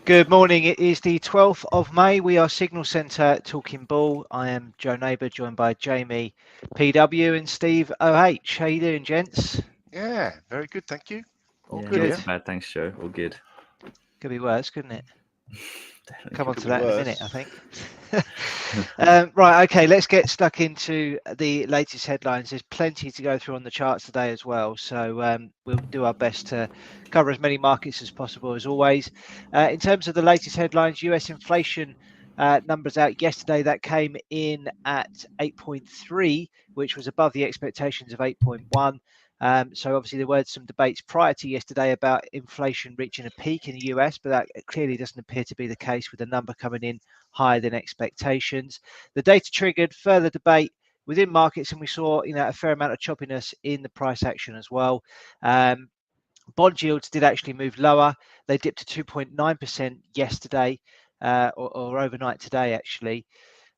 Good morning. It is the 12th of May. We are Signal Centre talking bull. I am Joe Neighbour, joined by Jamie PW and Steve OH. How you doing, gents? Yeah, very good, thank you. All Yeah, good not Good. here. too bad, thanks, Joe. All good. Could be worse, couldn't it? Definitely Come on Could to be that in a minute, I worse. think. Right, okay, let's get stuck into the latest headlines. There's plenty to go through on the charts today as well, so we'll do our best to cover as many markets as possible, as always. In terms of the latest headlines, US inflation numbers out yesterday, that came in at 8.3, which was above the expectations of 8.1. So obviously there were some debates prior to yesterday about inflation reaching a peak in the US, but that clearly doesn't appear to be the case, with the number coming in higher than expectations. The data triggered further debate within markets, and we saw a fair amount of choppiness in the price action as well. Bond yields did actually move lower. They dipped to 2.9% yesterday, or overnight today, actually.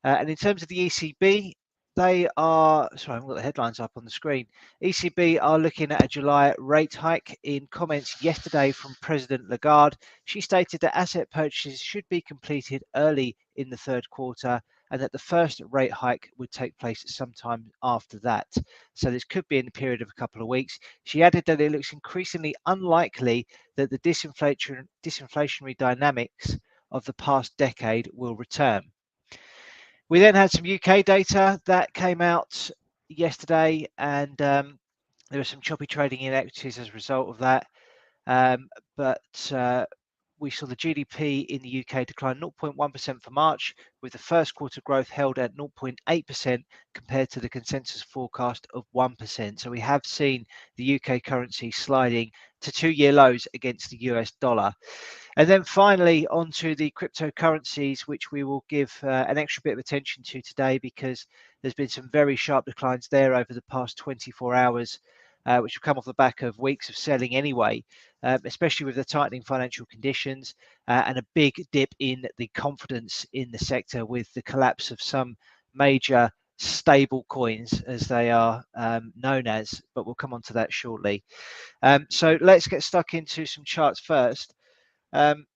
And in terms of the ECB, they are, sorry, I haven't got the headlines up on the screen. ECB are looking at a July rate hike. In comments yesterday from President Lagarde, she stated that asset purchases should be completed early in the third quarter, and that the first rate hike would take place sometime after that. So this could be in the period of a couple of weeks. She added that it looks increasingly unlikely that the disinflationary dynamics of the past decade will return. We then had some UK data that came out yesterday, and there was some choppy trading in equities as a result of that. But we saw the GDP in the UK decline 0.1% for March, with the first quarter growth held at 0.8% compared to the consensus forecast of 1%. So we have seen the UK currency sliding to two-year lows against the US dollar. And then finally, onto the cryptocurrencies, which we will give an extra bit of attention to today, because there's been some very sharp declines there over the past 24 hours, which have come off the back of weeks of selling anyway, especially with the tightening financial conditions and a big dip in the confidence in the sector, with the collapse of some major stable coins, as they are known as, but we'll come on to that shortly. So let's get stuck into some charts first. I'm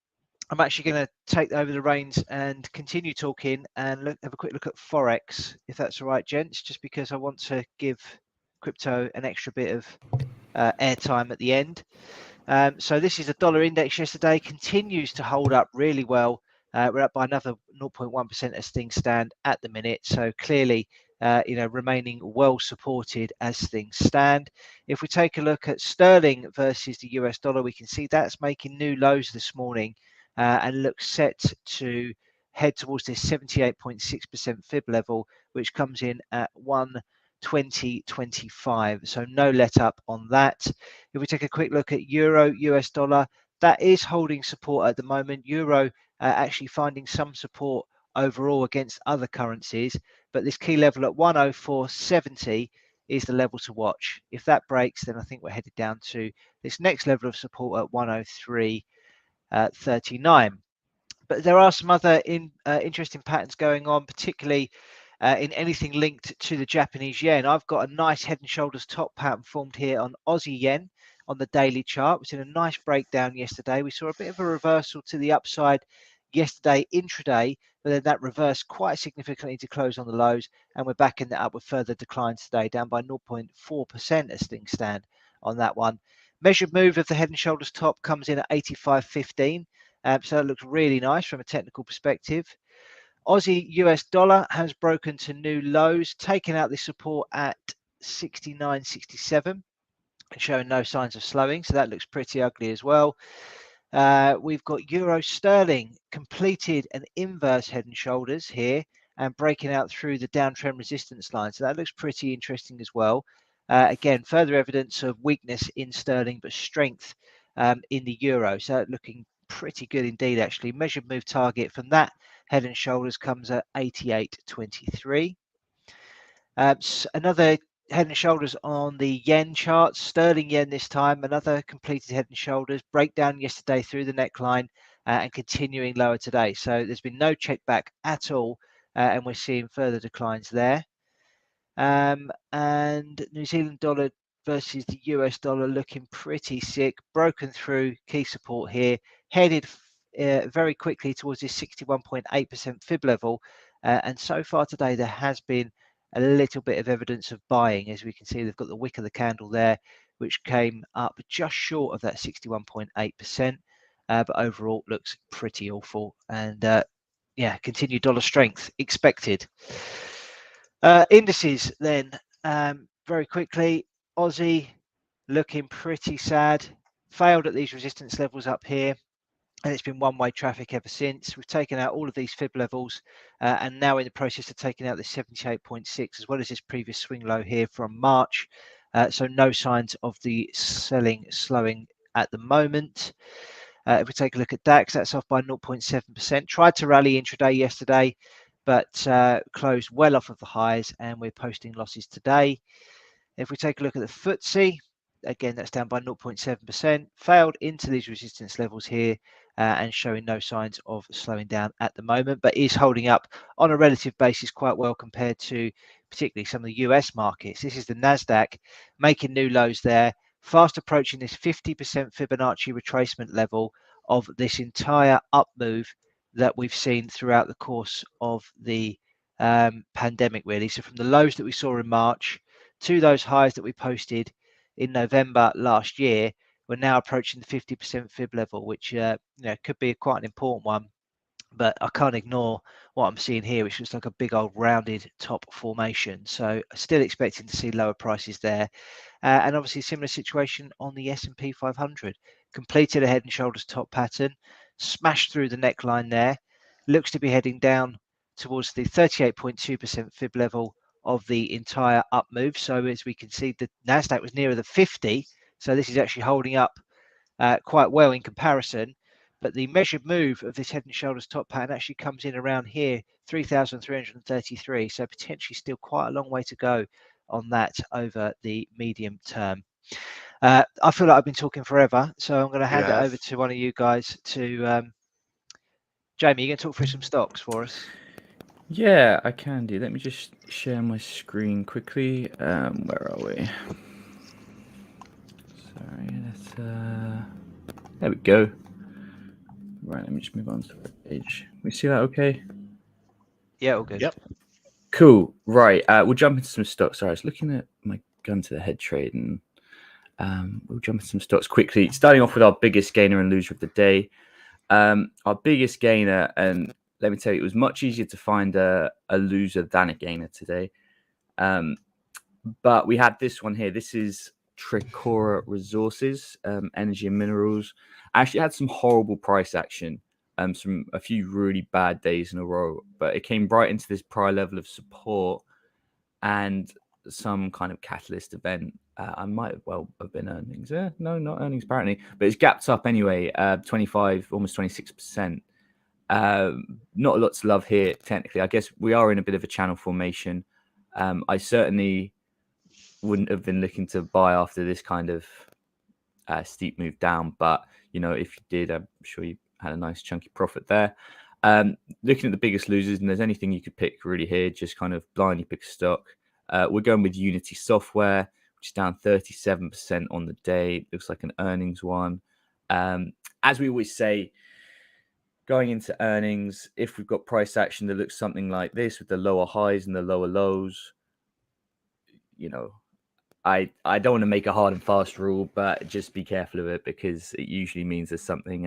actually going to take over the reins and continue talking and have a quick look at Forex, if that's all right, gents, just because I want to give crypto an extra bit of airtime at the end. So this is a dollar index yesterday, continues to hold up really well. We're up by another 0.1% as things stand at the minute. So clearly, remaining well supported as things stand. If we take a look at sterling versus the US dollar, we can see that's making new lows this morning and looks set to head towards this 78.6% fib level, which comes in at 120.25. So no let up on that. If we take a quick look at euro, US dollar, that is holding support at the moment. Euro actually finding some support overall against other currencies, but this key level at 104.70 is the level to watch. If that breaks, then I think we're headed down to this next level of support at 103.39. But there are some other interesting patterns going on, particularly in anything linked to the Japanese yen. I've got a nice head and shoulders top pattern formed here on Aussie yen on the daily chart. We've seen a nice breakdown yesterday. We saw a bit of a reversal to the upside yesterday intraday, but then that reversed quite significantly to close on the lows, and we're backing that up with further declines today, down by 0.4% as things stand on that one. Measured move of the head and shoulders top comes in at 85.15. So that looks really nice from a technical perspective. Aussie US dollar has broken to new lows, taking out the support at 69.67 and showing no signs of slowing. So that looks pretty ugly as well. We've got euro sterling completed an inverse head and shoulders here and breaking out through the downtrend resistance line. So that looks pretty interesting as well. Again, further evidence of weakness in sterling, but strength in the euro. So looking pretty good indeed, actually. Measured move target from that head and shoulders comes at 88.23. Another head and shoulders on the yen chart, sterling yen this time, another completed head and shoulders, breakdown yesterday through the neckline and continuing lower today. So there's been no check back at all, and we're seeing further declines there. And New Zealand dollar versus the US dollar looking pretty sick, broken through key support here, headed very quickly towards this 61.8% fib level. And so far today, there has been a little bit of evidence of buying. As we can see, they've got the wick of the candle there, which came up just short of that 61.8%. But overall, looks pretty awful. And yeah, continued dollar strength expected. Indices then, very quickly, Aussie looking pretty sad. Failed at these resistance levels up here, and it's been one-way traffic ever since. We've taken out all of these fib levels, and now in the process of taking out the 78.6 as well as this previous swing low here from March. So no signs of the selling slowing at the moment. If we take a look at DAX, that's off by 0.7%. Tried to rally intraday yesterday, but closed well off of the highs, and we're posting losses today. If we take a look at the FTSE, again, that's down by 0.7%, failed into these resistance levels here and showing no signs of slowing down at the moment, but is holding up on a relative basis quite well compared to particularly some of the US markets. This is the NASDAQ making new lows there, fast approaching this 50% Fibonacci retracement level of this entire up move that we've seen throughout the course of the pandemic, really. So from the lows that we saw in March to those highs that we posted in November last year, we're now approaching the 50% fib level, which could be quite an important one. But I can't ignore what I'm seeing here, which looks like a big old rounded top formation. So still expecting to see lower prices there. And obviously a similar situation on the S&P 500. Completed a head and shoulders top pattern, smashed through the neckline there. Looks to be heading down towards the 38.2% fib level of the entire up move. So as we can see, the NASDAQ was nearer the 50. So this is actually holding up quite well in comparison. But the measured move of this head and shoulders top pattern actually comes in around here, 3,333. So potentially still quite a long way to go on that over the medium term. I feel like I've been talking forever, so I'm going to hand it over to one of you guys to Jamie. You going to talk through some stocks for us? Yeah, I can do. Let me just share my screen quickly. Where are we? Sorry, let's there we go. Right, let me just move on to the page. We see that okay? Yeah, all good. Yep. Cool. Right, we'll jump into some stocks. Sorry, I was looking at my gun to the head trade, and we'll jump into some stocks quickly. Starting off with our biggest gainer and loser of the day. Our biggest gainer, and let me tell you, it was much easier to find a loser than a gainer today. But we had this one here. This is Tricora Resources, Energy and Minerals. Actually had some horrible price action, some a few really bad days in a row, but it came right into this prior level of support and some kind of catalyst event. I might well have been earnings. No, not earnings apparently, but it's gapped up anyway, 25, almost 26%. Not a lot to love here, technically. I guess we are in a bit of a channel formation. I certainly wouldn't have been looking to buy after this kind of steep move down, but if you did, I'm sure you had a nice chunky profit there. Looking at the biggest losers, and there's anything you could pick really here, just kind of blindly pick a stock. We're going with Unity Software, which is down 37% on the day. Looks like an earnings one. As we always say, going into earnings, if we've got price action that looks something like this with the lower highs and the lower lows, I don't want to make a hard and fast rule, but just be careful of it because it usually means there's something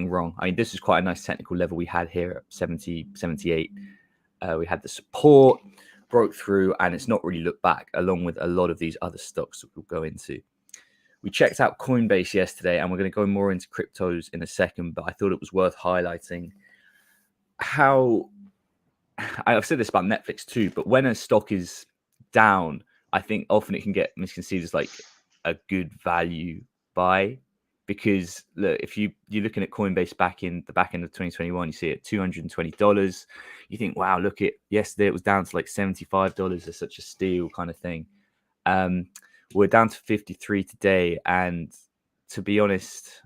wrong. I mean, this is quite a nice technical level we had here at 70, 78. We had the support, broke through, and it's not really looked back, along with a lot of these other stocks that we'll go into. We checked out Coinbase yesterday, and we're going to go more into cryptos in a second, but I thought it was worth highlighting how I've said this about Netflix too, but when a stock is down, I think often it can get misconceived as like a good value buy, because look, if you're looking at Coinbase back in the back end of 2021, you see it $220. You think, wow, look at yesterday it was down to like $75. It's such a steal kind of thing. We're down to 53 today, and to be honest,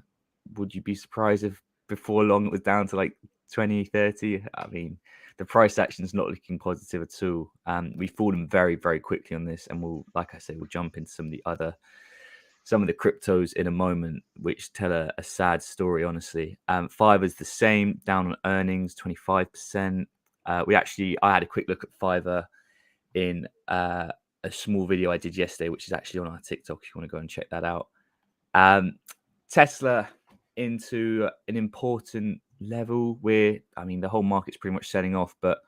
would you be surprised if before long it was down to like 20, 30? I mean, the price action is not looking positive at all. We've fallen very, very quickly on this, and we'll jump into some of the other some of the cryptos in a moment, which tell a sad story, honestly. Fiverr's the same, down on earnings, 25%. I had a quick look at Fiverr in a small video I did yesterday, which is actually on our TikTok if you want to go and check that out. Tesla into an important level where, I mean, the whole market's pretty much selling off, but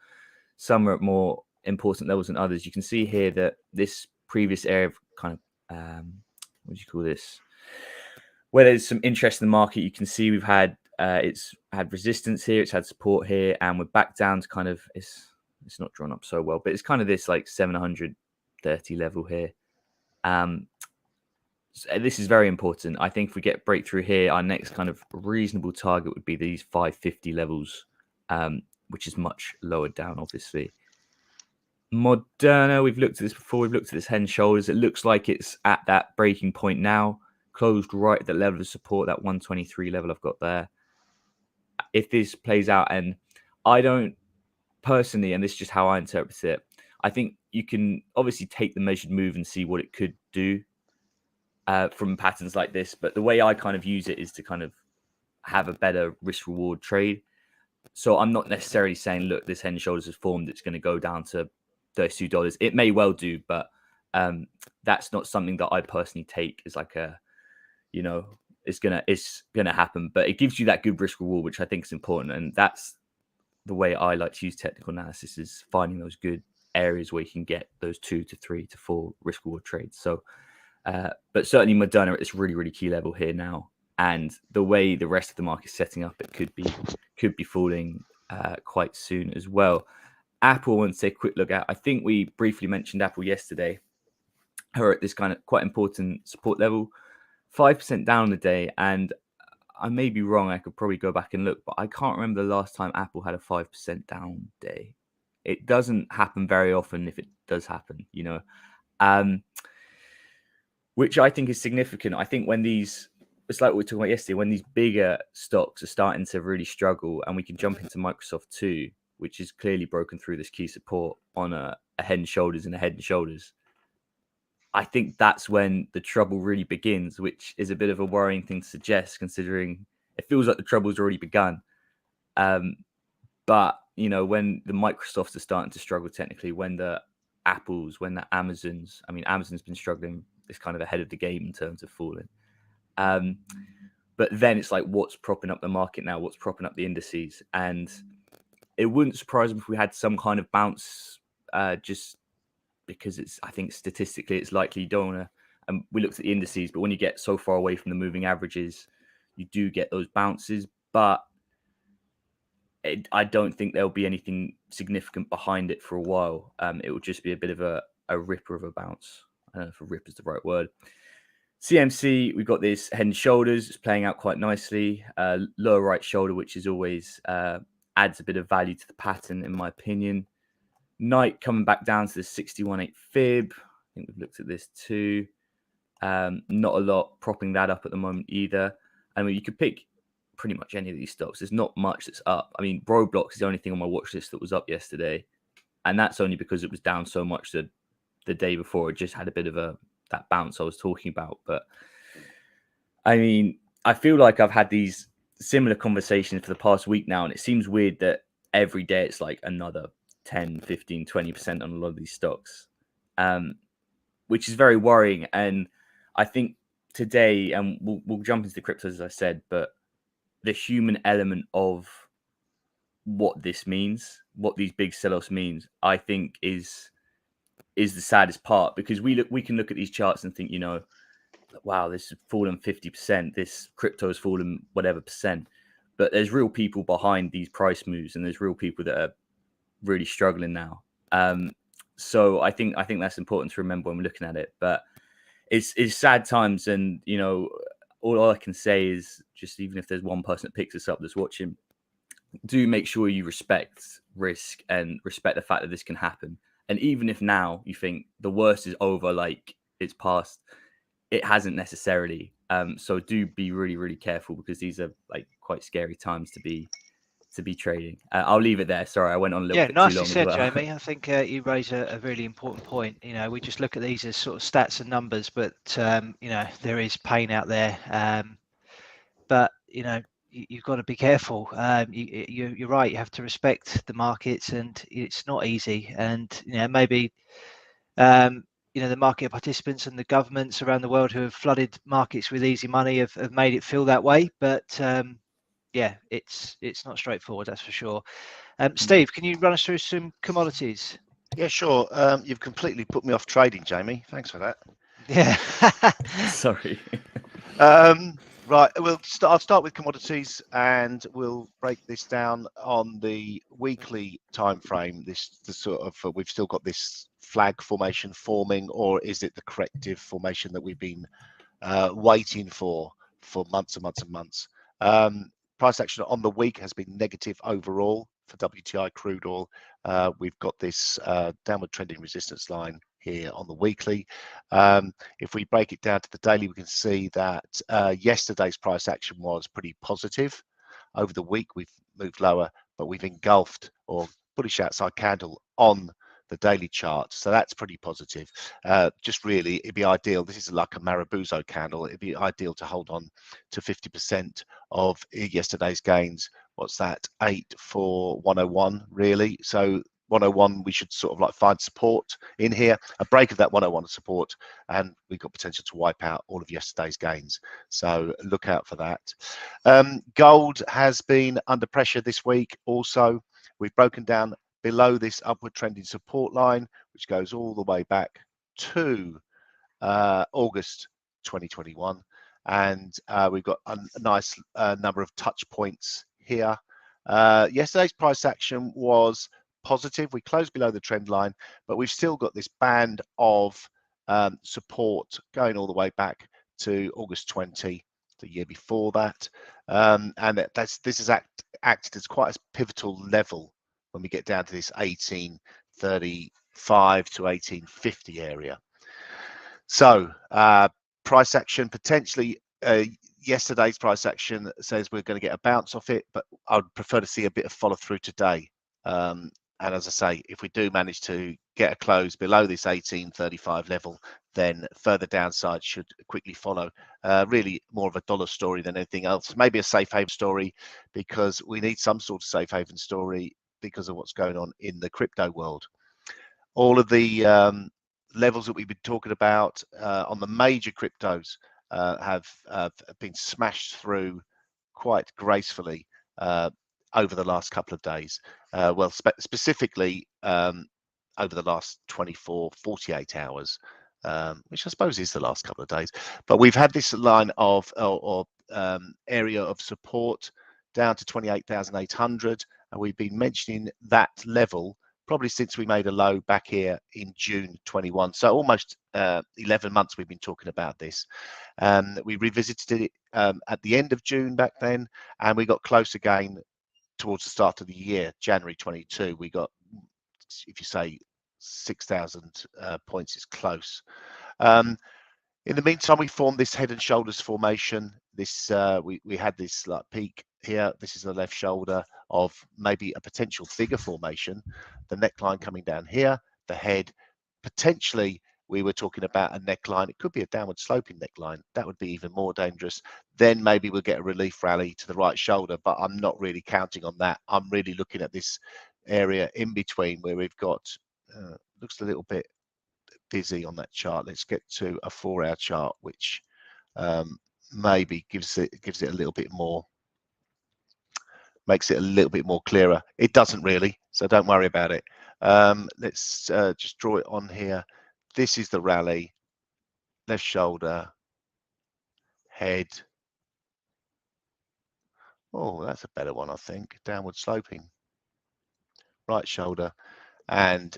some are at more important levels than others. You can see here that this previous area of kind of, what do you call this? Where there's some interest in the market, you can see we've had, it's had resistance here, it's had support here, and we're back down to kind of, it's not drawn up so well, but it's kind of this like 730 level here. So this is very important. I think if we get breakthrough here, our next kind of reasonable target would be these 550 levels, which is much lower down, obviously. Moderna, we've looked at this before. We've looked at this head and shoulders. It looks like it's at that breaking point now, closed right at the level of support, that 123 level I've got there. If this plays out, and I don't personally, and this is just how I interpret it, I think you can obviously take the measured move and see what it could do from patterns like this. But the way I kind of use it is to kind of have a better risk reward trade. So I'm not necessarily saying, look, this head and shoulders has formed, it's going to go down to $32. It may well do, but that's not something that I personally take as like a, you know, it's gonna happen. But it gives you that good risk reward, which I think is important. And that's the way I like to use technical analysis, is finding those good areas where you can get those 2 to 3 to 4 risk reward trades. So, but certainly Moderna at this really, really key level here now. And the way the rest of the market is setting up, it could be falling quite soon as well. Apple, I want to take a quick look at. I think we briefly mentioned Apple yesterday. Are at this kind of quite important support level, 5% down the day. And I may be wrong. I could probably go back and look, but I can't remember the last time Apple had a 5% down day. It doesn't happen very often. If it does happen, you know, which I think is significant. I think when these, it's like we were talking about yesterday, when these bigger stocks are starting to really struggle, and we can jump into Microsoft too, which is clearly broken through this key support on a head and shoulders and a head and shoulders. I think that's when the trouble really begins, which is a bit of a worrying thing to suggest, considering it feels like the trouble's already begun. But, you know, when the Microsofts are starting to struggle technically, when the Apples, when the Amazons, I mean, Amazon's been struggling, it's kind of ahead of the game in terms of falling. But then it's like, what's propping up the market now? What's propping up the indices? And it wouldn't surprise me if we had some kind of bounce, just because it's, I think statistically it's likely you don't want to, and we looked at the indices, but when you get so far away from the moving averages, you do get those bounces. But I don't think there'll be anything significant behind it for a while. It will just be a bit of a ripper of a bounce. I don't know if a rip is the right word. CMC, we've got this head and shoulders. It's playing out quite nicely. Lower right shoulder, which is always adds a bit of value to the pattern, in my opinion. Night coming back down to the 61.8 fib. I think we've looked at this too. Not a lot propping that up at the moment either. I mean, you could pick pretty much any of these stocks. There's not much that's up. I mean, Roblox is the only thing on my watch list that was up yesterday. And that's only because it was down so much that the day before it just had a bit of that bounce I was talking about. But I mean, I feel like I've had these similar conversations for the past week now, and it seems weird that every day it's like another 10, 15, 20% on a lot of these stocks, which is very worrying. And I think today, and we'll jump into the cryptos, as I said, but the human element of what this means, what these big sell-offs means, I think is the saddest part, because we can look at these charts and think, you know, wow, this has fallen 50%, this crypto has fallen whatever percent, but there's real people behind these price moves, and there's real people that are really struggling now. So I think that's important to remember when we're looking at it. But it's sad times, and you know, all I can say is, just even if there's one person that picks this up that's watching, do make sure you respect risk and respect the fact that this can happen. And even if now you think the worst is over, like it's past, it hasn't necessarily. So do be really, really careful, because these are like quite scary times to be to be trading. I'll leave it there. Sorry, I went on a little Yeah, bit too nicely long said, as well. Jamie. I think you raise a really important point. You know, we just look at these as sort of stats and numbers, but you know, there is pain out there. But you know, you've got to be careful. You're right. You have to respect the markets, and it's not easy. And you know, maybe you know, the market participants and the governments around the world who have flooded markets with easy money have made it feel that way. But yeah, it's not straightforward, that's for sure. Steve, can you run us through some commodities? Yeah, sure. You've completely put me off trading, Jamie. Thanks for that. Yeah. Sorry. Right, I'll start with commodities, and we'll break this down on the weekly time frame. The sort of we've still got this flag formation forming, or is it the corrective formation that we've been waiting for months and months and months? Price action on the week has been negative overall for WTI crude oil. We've got this downward trending resistance line here on the weekly. If we break it down to the daily, we can see that yesterday's price action was pretty positive. Over the week, we've moved lower, but we've engulfed or bullish outside candle on the daily chart, so that's pretty positive. Just really, it'd be ideal. This is like a Marabuzo candle. It'd be ideal to hold on to 50% of yesterday's gains. What's that? 84101, really. So 101, we should sort of like find support in here. A break of that 101 support, and we've got potential to wipe out all of yesterday's gains. So look out for that. Gold has been under pressure this week. Also, we've broken down below this upward trending support line, which goes all the way back to August 2021, and we've got a nice number of touch points here. Yesterday's price action was positive. We closed below the trend line, but we've still got this band of support going all the way back to August 20, the year before that, and this has acted as quite a pivotal level when we get down to this 1835 to 1850 area. So price action potentially, yesterday's price action says we're going to get a bounce off it, but I would prefer to see a bit of follow through today. And as I say, if we do manage to get a close below this 1835 level, then further downside should quickly follow. Really more of a dollar story than anything else. Maybe a safe haven story, because we need some sort of safe haven story because of what's going on in the crypto world. All of the levels that we've been talking about on the major cryptos have been smashed through quite gracefully over the last couple of days. Well, specifically over the last 24, 48 hours, which I suppose is the last couple of days. But we've had this line of area of support down to 28,800, and we've been mentioning that level probably since we made a low back here in June 21. So almost 11 months we've been talking about this. We revisited it at the end of June back then, and we got close again towards the start of the year, January 22. We got, if you say 6,000 points is close. In the meantime, we formed this head and shoulders formation. This we had this like peak here. This is the left shoulder of maybe a potential figure formation. The neckline coming down here, the head. Potentially, we were talking about a neckline. It could be a downward sloping neckline. That would be even more dangerous. Then maybe we'll get a relief rally to the right shoulder, but I'm not really counting on that. I'm really looking at this area in between where we've got, looks a little bit busy on that chart. Let's get to a 4-hour chart, which maybe gives it a little bit more, makes it a little bit more clearer. It doesn't really, so don't worry about it. Let's just draw it on here. This is the rally, left shoulder, head. Oh, that's a better one, I think. Downward sloping, right shoulder, and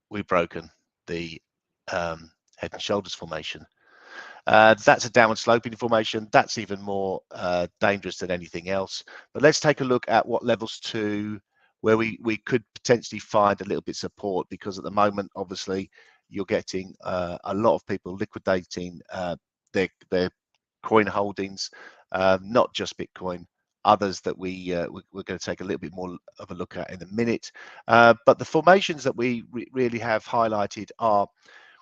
we've broken the head and shoulders formation. That's a downward sloping formation. That's even more dangerous than anything else. But let's take a look at what levels to where we could potentially find a little bit of support, because at the moment, obviously, you're getting a lot of people liquidating their coin holdings, not just Bitcoin, others that we're going to take a little bit more of a look at in a minute. But the formations that we really have highlighted are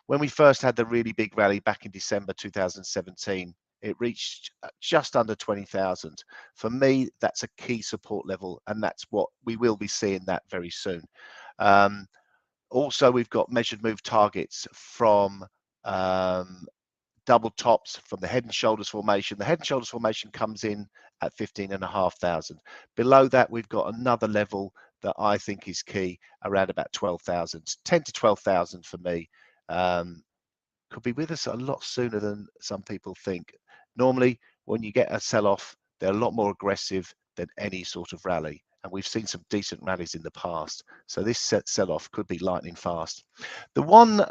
when we first had the really big rally back in December 2017. It reached just under 20,000. For me, that's a key support level, and that's what we will be seeing that very soon. Also, we've got measured move targets from double tops from the head and shoulders formation. The head and shoulders formation comes in at 15,500. Below that, we've got another level that I think is key around about 12,000. 10 to 12,000 for me. Could be with us a lot sooner than some people think. Normally, when you get a sell-off, they're a lot more aggressive than any sort of rally. And we've seen some decent rallies in the past. So this sell-off could be lightning fast. The one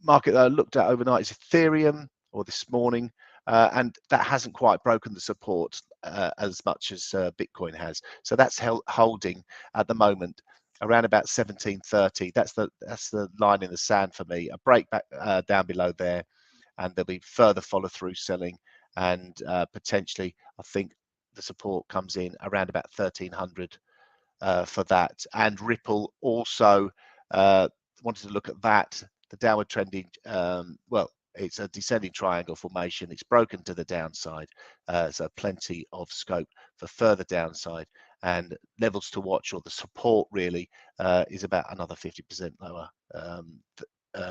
market that I looked at overnight is Ethereum, or this morning, and that hasn't quite broken the support as much as Bitcoin has. So that's holding at the moment around about 1730. That's the line in the sand for me. A break back down below there, and there'll be further follow through selling, and potentially I think the support comes in around about 1300 for that. And Ripple also wanted to look at that. The downward trending, well, it's a descending triangle formation. It's broken to the downside, so plenty of scope for further downside. And levels to watch, or the support really, is about another 50% lower.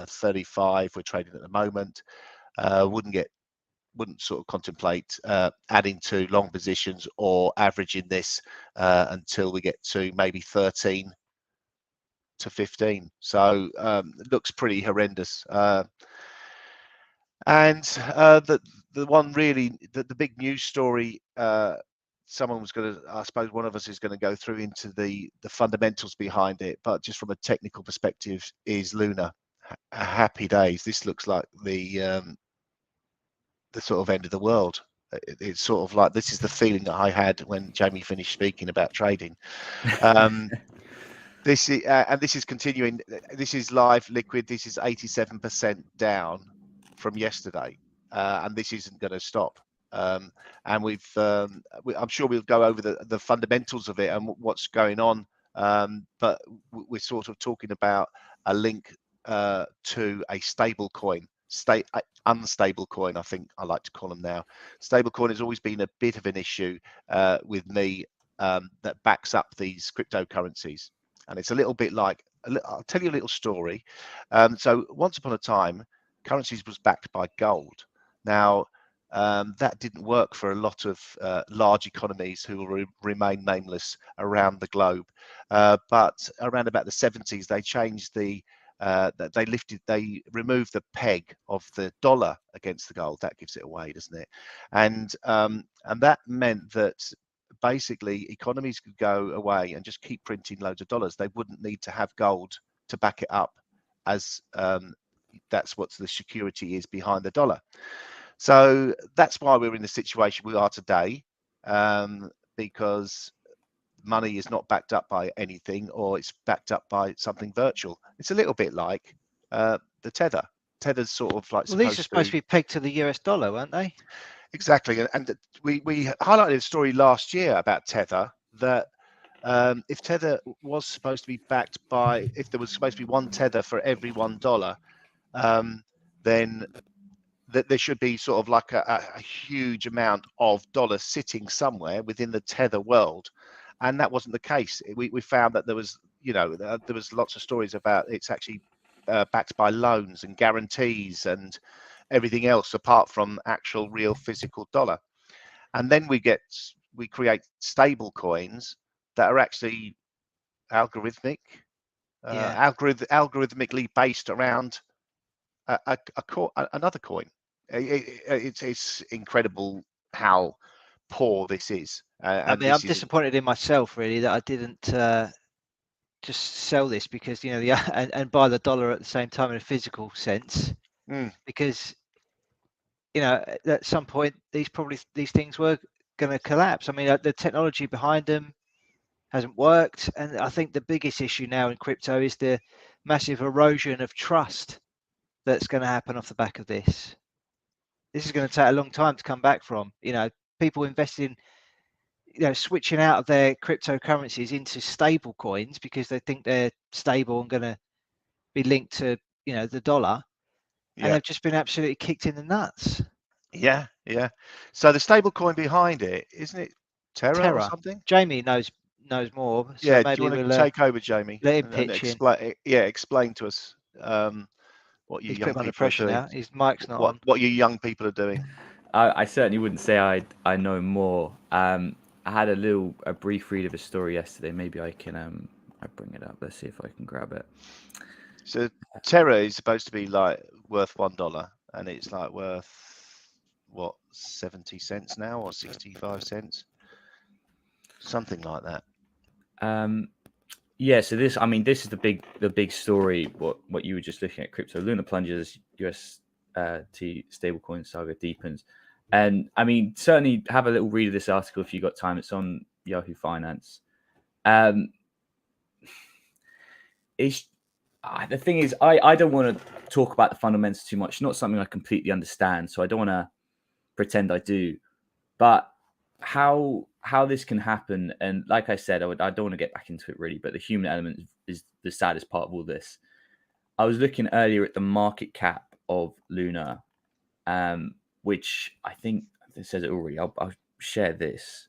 35 we're trading at the moment. Wouldn't sort of contemplate adding to long positions or averaging this until we get to maybe 13 to 15. So it looks pretty horrendous. And the one really, the big news story, someone was going to, I suppose one of us is going to go through into the fundamentals behind it, but just from a technical perspective, is Luna. Happy days. This looks like the sort of end of the world. It's sort of like, this is the feeling that I had when Jamie finished speaking about trading. This is and this is continuing. This is live liquid. This is 87% down from yesterday, and this isn't going to stop. And I'm sure we'll go over the fundamentals of it and what's going on. But we're sort of talking about a link to a stable coin, unstable coin, I think I like to call them now. Stable coin has always been a bit of an issue with me, that backs up these cryptocurrencies. And it's a little bit like, I'll tell you a little story. So once upon a time, currencies was backed by gold. Now, that didn't work for a lot of large economies who will remain nameless around the globe. But around about the 70s, they changed they removed the peg of the dollar against the gold. That gives it away, doesn't it? And that meant that basically economies could go away and just keep printing loads of dollars. They wouldn't need to have gold to back it up, as that's what the security is behind the dollar. So that's why we're in the situation we are today, because money is not backed up by anything, or it's backed up by something virtual. It's a little bit like the Tether. Tether's sort of like, well, these are supposed to be pegged to the US dollar, weren't they? Exactly, and we highlighted a story last year about Tether, that if Tether was supposed to be backed by, if there was supposed to be one Tether for every $1, then that there should be sort of like a huge amount of dollars sitting somewhere within the Tether world, and that wasn't the case. We found that there was, there was lots of stories about it's actually backed by loans and guarantees and everything else apart from actual real physical dollar. And then we create stable coins that are actually algorithmically based around another coin. It's incredible how poor this is. I mean, I'm disappointed in myself really that I didn't just sell this, because and buy the dollar at the same time in a physical sense, because at some point these things were going to collapse. I mean, the technology behind them hasn't worked, and I think the biggest issue now in crypto is the massive erosion of trust that's going to happen off the back of this. This is going to take a long time to come back from. People investing switching out of their cryptocurrencies into stable coins because they think they're stable and going to be linked to the dollar, and they've just been absolutely kicked in the nuts. Yeah. So the stable coin behind it, isn't it Terra or something? Jamie knows more. So Yeah. Do maybe you want to we'll take over, Jamie, let him and pitch in. explain to us what you He's young put him under people are pressure doing? now. His mic's not on. What you young people are doing? I certainly wouldn't say I know more. I had a brief read of a story yesterday. Maybe I can I bring it up. Let's see if I can grab it. So Terra is supposed to be like worth $1, and it's like worth what, 70 cents now, or 65 cents, something like that. Yeah. So this is the big story. What you were just looking at, crypto. Luna plunges, UST stablecoin saga deepens. And I mean, certainly have a little read of this article if you got time. It's on Yahoo Finance. It's the thing is, I don't want to talk about the fundamentals too much. Not something I completely understand, so I don't want to pretend I do. But how this can happen, and like I said, I don't want to get back into it really. But the human element is the saddest part of all this. I was looking earlier at the market cap of Luna, which I think it says it already. I'll share this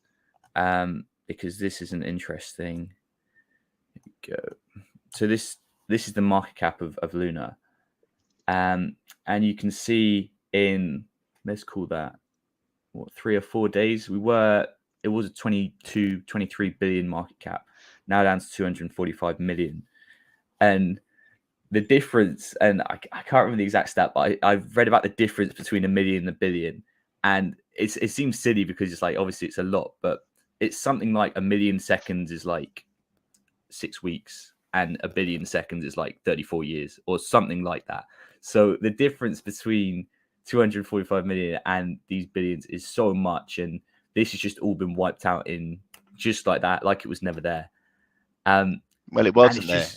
because this is an interesting. Here we go. So this is the market cap of Luna, and you can see in, let's call that, 3 or 4 days, it was a 23 billion market cap, now down to 245 million, and the difference, and I can't remember the exact stat, but I've read about the difference between a million and a billion, and it seems silly because it's like, obviously it's a lot, but it's something like a million seconds is like 6 weeks, and a billion seconds is like 34 years or something like that. So the difference between 245 million and these billions is so much, and this has just all been wiped out in just like that, like it was never there. Well, it wasn't there.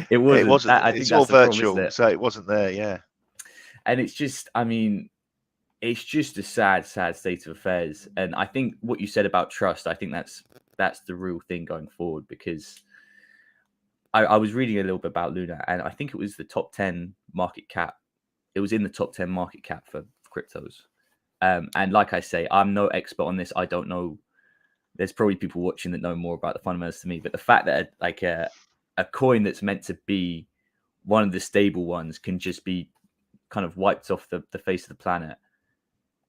It wasn't. It wasn't. I think it's that's all the problem, virtual, isn't it? so it wasn't there. Yeah. And it's just, I mean, it's just a sad state of affairs. And I think what you said about trust, I think that's the real thing going forward, because I was reading a little bit about Luna, and I think it was the top 10 market cap. It was in the top 10 market cap for cryptos. And like I say, I'm no expert on this. I don't know. There's probably people watching that know more about the fundamentals than me. But the fact that like a coin that's meant to be one of the stable ones can just be kind of wiped off the face of the planet.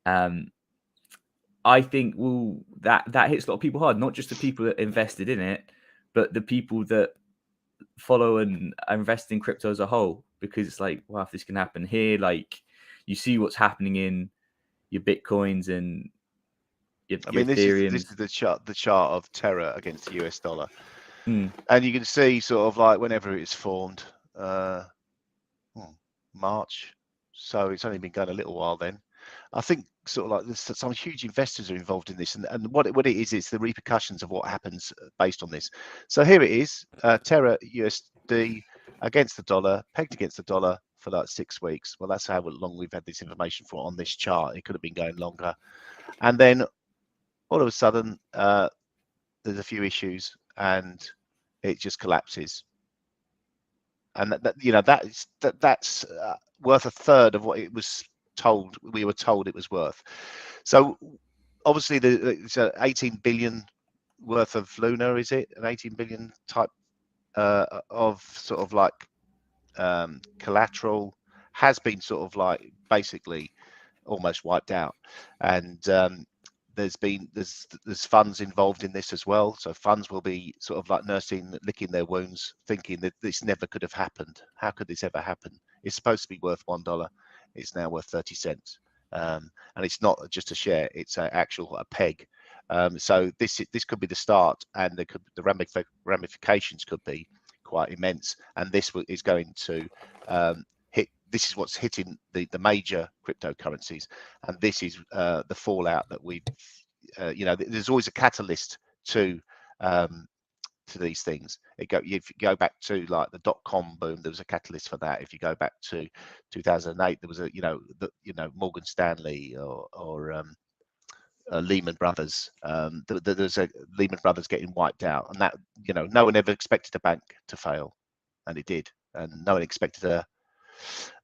I think that hits a lot of people hard, not just the people that invested in it, but the people that follow and invest in crypto as a whole, because it's like, wow, if this can happen here, like you see what's happening in your Bitcoins and your Ethereum. This is the chart of Terra against the US dollar. And you can see sort of like whenever it's formed, March. So it's only been going a little while then. I think sort of like there's some huge investors are involved in this, and what it is the repercussions of what happens based on this. So here it is, Terra USD against the dollar, pegged against the dollar for like 6 weeks. Well, that's how long we've had this information for on this chart. It could have been going longer. And then all of a sudden, there's a few issues and it just collapses. And that's worth a third of what it was told. We were told it was worth. So obviously, it's 18 billion worth of Luna, is it? An 18 billion type of sort of like collateral has been sort of like basically almost wiped out, and there's funds involved in this as well. So funds will be sort of like licking their wounds, thinking that this never could have happened. How could this ever happen? It's supposed to be worth $1. It's now worth 30 cents. And it's not just a share, it's a peg. So this could be the start, and the ramifications could be quite immense. And this is going to hit. This is what's hitting the major cryptocurrencies, and this is the fallout that we've. There's always a catalyst to these things. If you go back to like the .com boom, there was a catalyst for that. If you go back to 2008, there was a Morgan Stanley or Lehman Brothers. There's a Lehman Brothers getting wiped out, and that, you know, no one ever expected a bank to fail, and it did, and no one expected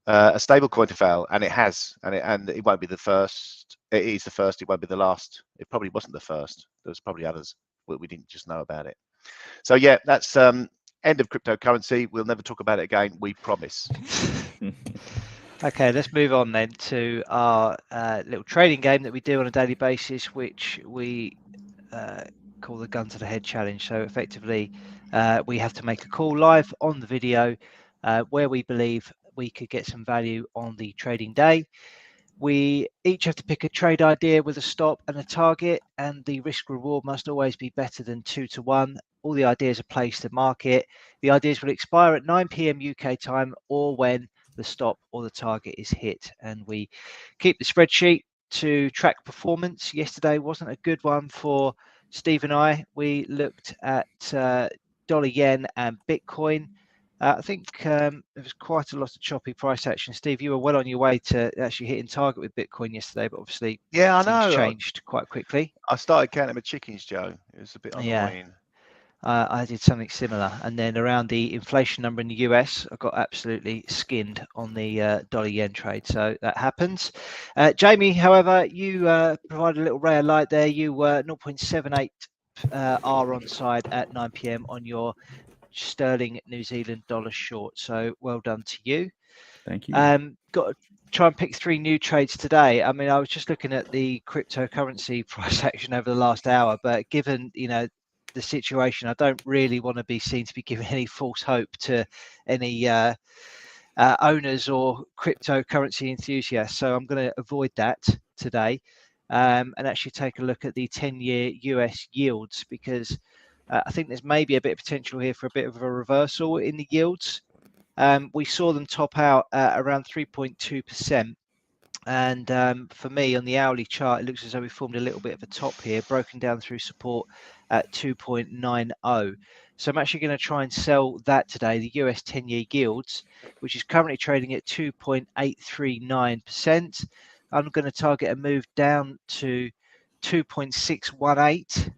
a stable coin to fail, and it has, and it won't be the first. It is the first. It won't be the last. It probably wasn't the first. There's probably others, but we didn't just know about it. So yeah, that's end of cryptocurrency. We'll never talk about it again. We promise. Okay, let's move on then to our little trading game that we do on a daily basis, which we call the gun to the head challenge. So effectively, we have to make a call live on the video where we believe we could get some value on the trading day. We each have to pick a trade idea with a stop and a target, and the risk reward must always be better than 2 to 1. All the ideas are placed to market. The ideas will expire at 9 p.m. UK time, or when the stop or the target is hit. And we keep the spreadsheet to track performance. Yesterday wasn't a good one for Steve and I. We looked at dollar yen and Bitcoin. I think there was quite a lot of choppy price action. Steve, you were well on your way to actually hitting target with Bitcoin yesterday, but obviously Yeah, I things know. changed quite quickly. I started counting my chickens, Joe. It was a bit annoying. I did something similar, and then around the inflation number in the US, I got absolutely skinned on the dollar yen trade. So that happens. Jamie, however, you provided a little ray of light there. You were 0.78 R on side at 9 p.m. on your sterling New Zealand dollar short. So well done to you. Thank you. Got to try and pick 3 new trades today. I mean, I was just looking at the cryptocurrency price action over the last hour, but given, you know, the situation, I don't really want to be seen to be giving any false hope to any owners or cryptocurrency enthusiasts. So I'm going to avoid that today and actually take a look at the 10-year US yields, because I think there's maybe a bit of potential here for a bit of a reversal in the yields. We saw them top out at around 3.2%. And for me, on the hourly chart, it looks as though we formed a little bit of a top here, broken down through support at 2.90. So I'm actually going to try and sell that today, the US 10-year yields, which is currently trading at 2.839%. I'm going to target a move down to 2.618,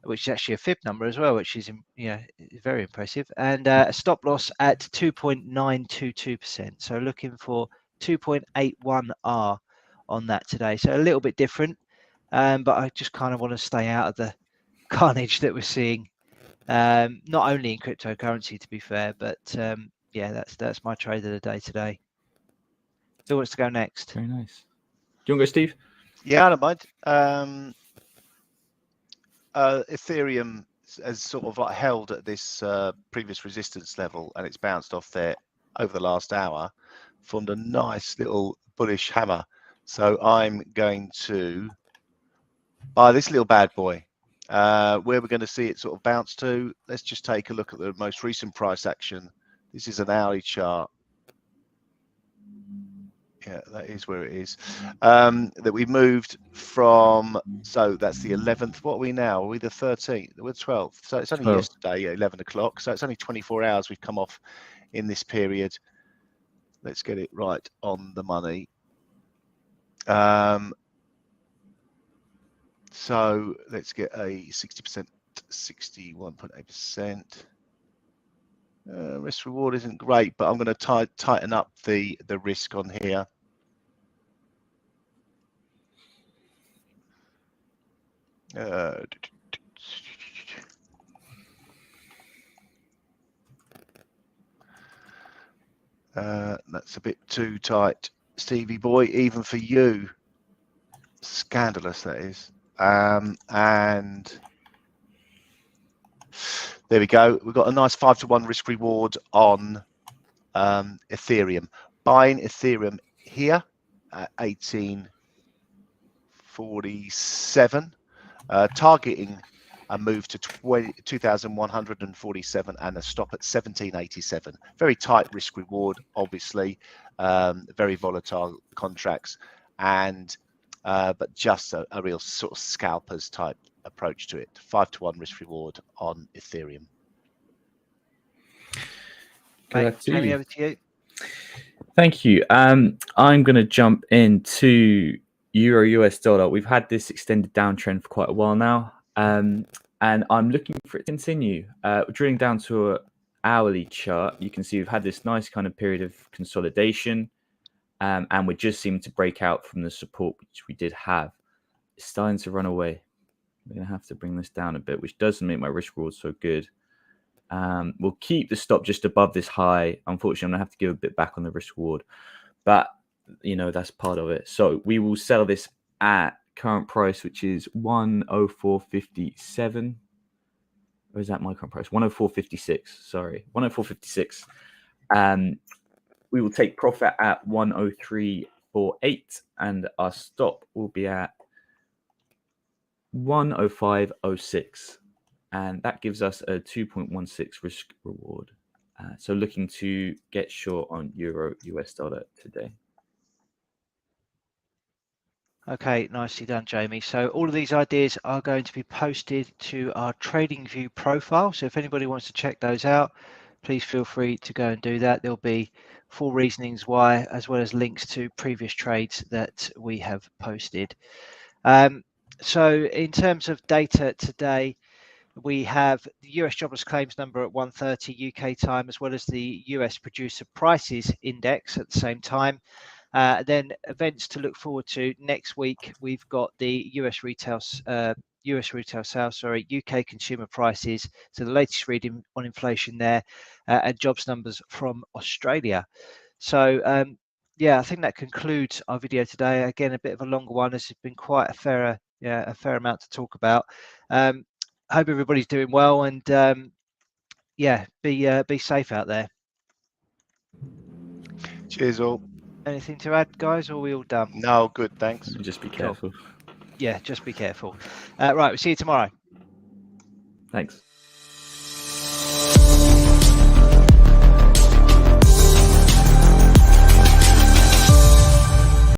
which is actually a fib number as well, which is, you know, very impressive, and a stop loss at 2.922%. So looking for 2.81 R on that today. So a little bit different, but I just kind of want to stay out of the carnage that we're seeing, not only in cryptocurrency, to be fair, but yeah, that's my trade of the day today. Who wants to go next? Very nice. Do you want to go, Steve? Yeah, I don't mind. Ethereum has sort of like held at this previous resistance level, and it's bounced off there over the last hour, formed a nice little bullish hammer. So I'm going to buy this little bad boy. Where we're going to see it sort of bounce to, let's just take a look at the most recent price action. This is an hourly chart. Yeah, that is where it is. That we moved from, so that's the 11th. What are we now? Are we the 13th? We're 12th. So it's only yesterday at 11 o'clock. So it's only 24 hours we've come off in this period. Let's get it right on the money. So let's get a 60%, 61.8%. Risk reward isn't great, but I'm going to tighten up the risk on here. That's a bit too tight, Stevie boy, even for you. Scandalous, that is. And there we go. We've got a nice 5 to 1 risk reward on Ethereum. Buying Ethereum here at 1847, targeting a move to 2,147 and a stop at 1787. Very tight risk reward, obviously, very volatile contracts, and but just a real sort of scalpers type approach to it. 5 to 1 risk reward on Ethereum. Jamie, over to you. Thank you. I'm going to jump into Euro US dollar, we've had this extended downtrend for quite a while now, and I'm looking for it to continue. Drilling down to an hourly chart, you can see we've had this nice kind of period of consolidation, and we're just seeming to break out from the support which we did have. It's starting to run away. We're going to have to bring this down a bit, which doesn't make my risk reward so good. We'll keep the stop just above this high. Unfortunately, I'm going to have to give a bit back on the risk reward, but you know, that's part of it. So we will sell this at current price, which is 104.57. Or is that my current price? 104.56. Sorry, 104.56. We will take profit at 103.48, and our stop will be at 105.06, and that gives us a 2.16 risk reward. So looking to get short on Euro US dollar today. Okay, nicely done, Jamie. So all of these ideas are going to be posted to our TradingView profile. So if anybody wants to check those out, please feel free to go and do that. There'll be full reasonings why, as well as links to previous trades that we have posted. So in terms of data today, we have the US jobless claims number at 1:30 UK time, as well as the US producer prices index at the same time. Then events to look forward to next week. We've got the US retail sales, UK consumer prices. So the latest reading on inflation there, and jobs numbers from Australia. So yeah, I think that concludes our video today. Again, a bit of a longer one. This has been quite a fair amount to talk about. I hope everybody's doing well, and yeah, be safe out there. Cheers all. Anything to add, guys, or are we all done? No, good, thanks. Just be careful. Yeah, just be careful. Right, we'll see you tomorrow. Thanks.